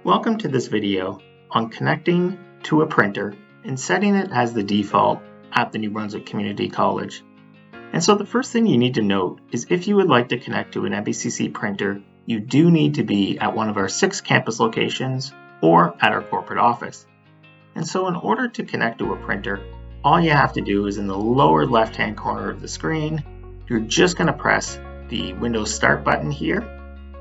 Welcome to this video on connecting to a printer and setting it as the default at the New Brunswick Community College. And so the first thing you need to note is if you would like to connect to an NBCC printer, you do need to be at one of our 6 campus locations or at our corporate office. And so in order to connect to a printer, all you have to do is in the lower left-hand corner of the screen, you're just going to press the Windows Start button here.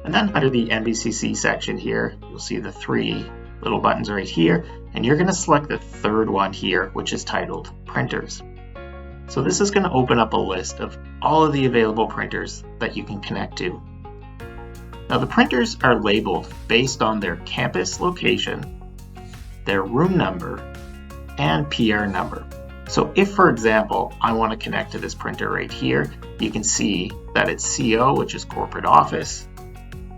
And then under the NBCC section here, you'll see the 3 little buttons right here, and you're going to select the third one here, which is titled Printers. So this is going to open up a list of all of the available printers that you can connect to. Now the printers are labeled based on their campus location, their room number, and PR number. So if, for example, I want to connect to this printer right here, you can see that it's CO, which is corporate office.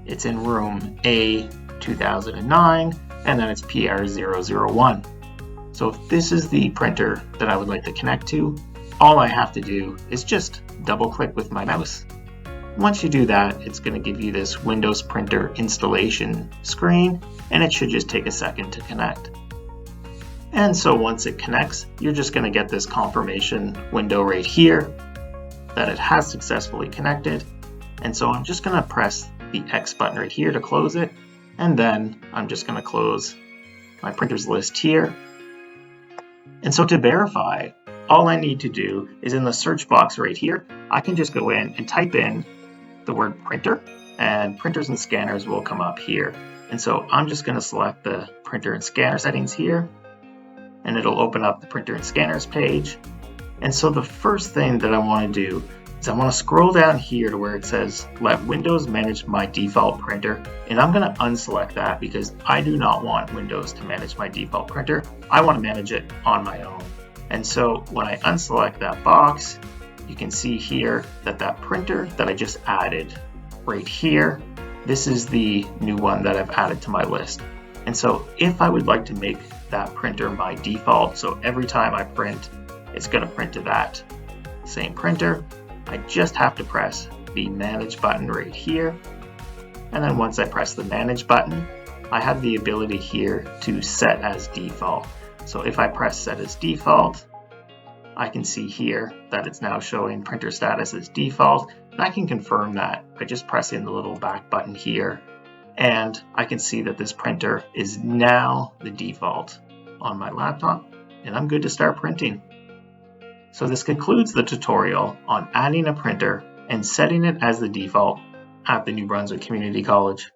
It's in room A 2009, and then it's PR001. So if this is the printer that I would like to connect to, all I have to do is just double click with my mouse. Once you do that, it's going to give you this Windows Printer installation screen, and it should just take a second to connect. And so once it connects, you're just going to get this confirmation window right here that it has successfully connected. And so I'm just going to press the X button right here to close it, and then I'm just going to close my printers list here. And so to verify, all I need to do is in the search box right here, I can just go in and type in the word printer, and printers and scanners will come up here. And so I'm just going to select the printer and scanner settings here, and it'll open up the printer and scanners page. And so the first thing that I want to do is I want to scroll down here to where it says let Windows manage my default printer, and I'm going to unselect that because I do not want Windows to manage my default printer. I want to manage it on my own. And so when I unselect that box, you can see here that that printer that I just added right here, this is the new one that I've added to my list. And so if I would like to make that printer my default, so every time I print, it's going to print to that same printer, I just have to press the Manage button right here. And then once I press the Manage button, I have the ability here to set as default. So if I press Set as Default, I can see here that it's now showing printer status as default. And I can confirm that by just pressing the little back button here. And I can see that this printer is now the default on my laptop, and I'm good to start printing. So this concludes the tutorial on adding a printer and setting it as the default at the New Brunswick Community College.